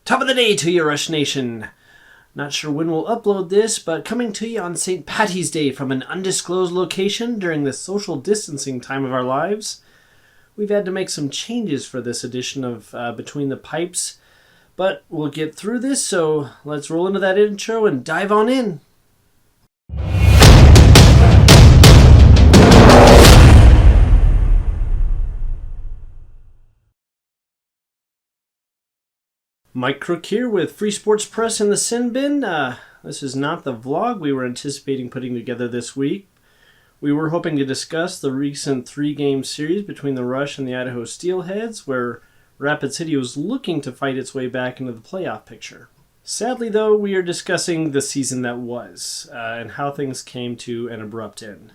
Top of the day to you, Rush Nation. Not sure when we'll upload this, but coming to you on St. Patty's Day from an undisclosed location during the social distancing time of our lives. We've had to make some changes for this edition of Between the Pipes, but we'll get through this, so let's roll into that intro and dive on in. Mike Crook here with Free Sports Press in the Sin Bin. This is not the vlog we were anticipating putting together this week. We were hoping to discuss the recent 3-game series between the Rush and the Idaho Steelheads, where Rapid City was looking to fight its way back into the playoff picture. Sadly, though, we are discussing the season that was, and how things came to an abrupt end.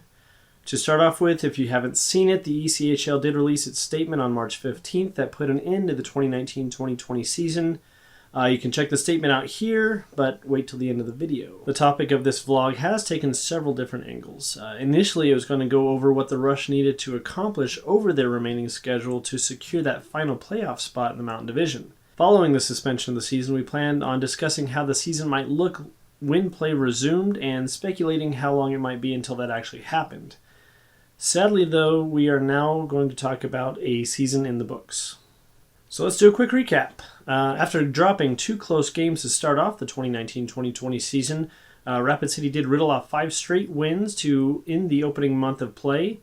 To start off with, if you haven't seen it, the ECHL did release its statement on March 15th that put an end to the 2019-2020 season. You can check the statement out here, but wait till the end of the video. The topic of this vlog has taken several different angles. Initially, it was going to go over what the Rush needed to accomplish over their remaining schedule to secure that final playoff spot in the Mountain Division. Following the suspension of the season, we planned on discussing how the season might look when play resumed and speculating how long it might be until that actually happened. Sadly, though, we are now going to talk about a season in the books. So let's do a quick recap. After dropping 2 close games to start off the 2019-2020 season, Rapid City did riddle off 5 straight wins to end the opening month of play.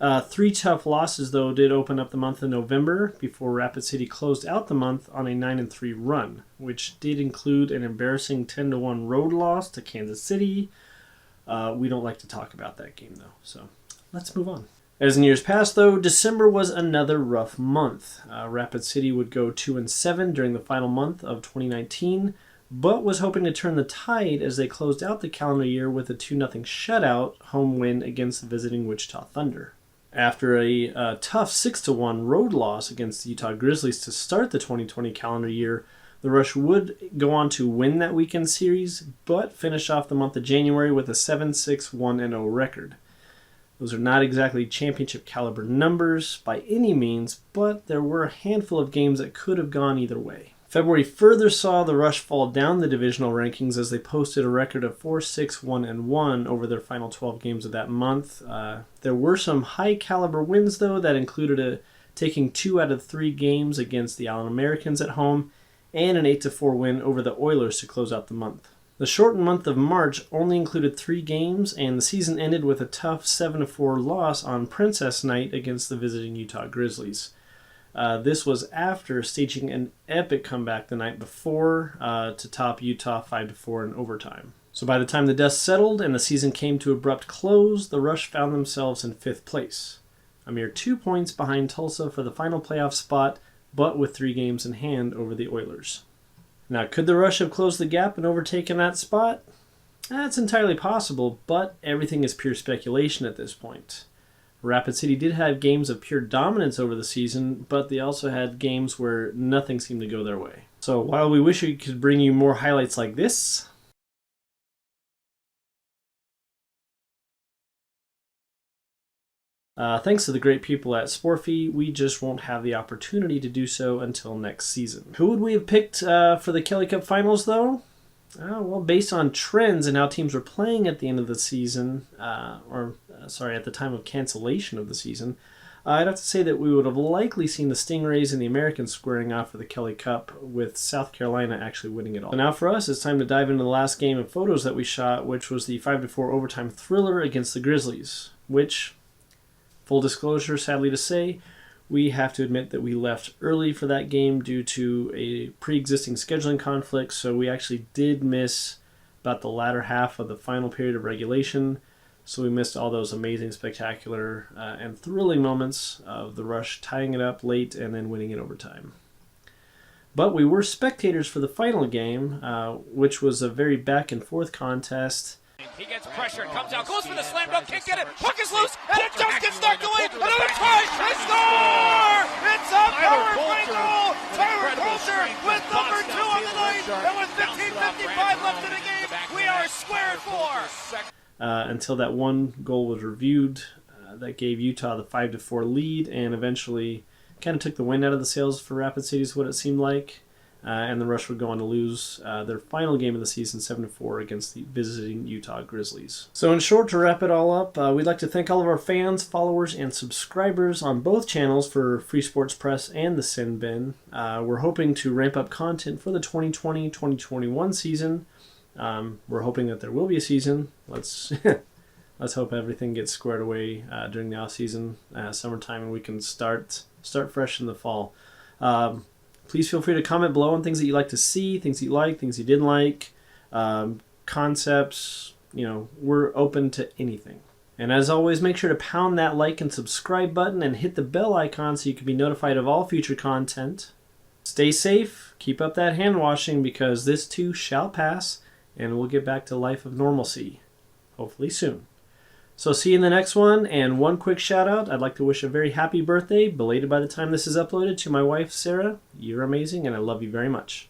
3 tough losses, though, did open up the month of November before Rapid City closed out the month on a 9-3 run, which did include an embarrassing 10-1 road loss to Kansas City. We don't like to talk about that game, though, so let's move on. As in years past, though, December was another rough month. Rapid City would go 2-7 during the final month of 2019, but was hoping to turn the tide as they closed out the calendar year with a 2-0 shutout home win against the visiting Wichita Thunder. After a tough 6-1 road loss against the Utah Grizzlies to start the 2020 calendar year, the Rush would go on to win that weekend series, but finish off the month of January with a 7-6-1-0 record. Those are not exactly championship caliber numbers by any means, but there were a handful of games that could have gone either way. February further saw the Rush fall down the divisional rankings as they posted a record of 4-6-1-1 over their final 12 games of that month. There were some high caliber wins, though, that included taking 2 out of 3 games against the Allen Americans at home and an 8-4 win over the Oilers to close out the month. The shortened month of March only included 3 games, and the season ended with a tough 7-4 loss on Princess Night against the visiting Utah Grizzlies. This was after staging an epic comeback the night before to top Utah 5-4 in overtime. So by the time the dust settled and the season came to abrupt close, the Rush found themselves in 5th place, a mere 2 points behind Tulsa for the final playoff spot, but with 3 games in hand over the Oilers. Now, could the Rush have closed the gap and overtaken that spot? That's entirely possible, but everything is pure speculation at this point. Rapid City did have games of pure dominance over the season, but they also had games where nothing seemed to go their way. So while we wish we could bring you more highlights like this, thanks to the great people at Sporfie, we just won't have the opportunity to do so until next season. Who would we have picked for the Kelly Cup Finals, though? Well, based on trends and how teams were playing at the end of the season, at the time of cancellation of the season, I'd have to say that we would have likely seen the Stingrays and the Americans squaring off for the Kelly Cup, with South Carolina actually winning it all. So now for us, it's time to dive into the last game of photos that we shot, which was the 5-4 overtime thriller against the Grizzlies, which, full disclosure, sadly to say, we have to admit that we left early for that game due to a pre-existing scheduling conflict, so we actually did miss about the latter half of the final period of regulation, so we missed all those amazing, spectacular, and thrilling moments of the Rush tying it up late and then winning it overtime. But we were spectators for the final game, which was a very back-and-forth contest. He gets pressure, comes out, goes for the slam dunk, can't get it, puck is loose, and it just gets knocked away, another try, they score! It's a power play goal! Tyler Coulter with number 2 on the night, and with 15:55 left in the game, we are square at 4! Until that one goal was reviewed, that gave Utah the 5-4 lead, and eventually kind of took the wind out of the sails for Rapid City is what it seemed like. and the Rush would go on to lose their final game of the season 7-4 against the visiting Utah Grizzlies. So in short, to wrap it all up, we'd like to thank all of our fans, followers, and subscribers on both channels for Free Sports Press and the Sin Bin. We're hoping to ramp up content for the 2020-2021 season. We're hoping that there will be a season. Let's hope everything gets squared away during the off season, summertime, and we can start fresh in the fall. Please feel free to comment below on things that you'd like to see, things you like, things you didn't like, concepts. We're open to anything. And as always, make sure to pound that like and subscribe button and hit the bell icon so you can be notified of all future content. Stay safe, keep up that hand washing, because this too shall pass, and we'll get back to life of normalcy, hopefully soon. So see you in the next one, and one quick shout out. I'd like to wish a very happy birthday, belated by the time this is uploaded, to my wife, Sarah. You're amazing, and I love you very much.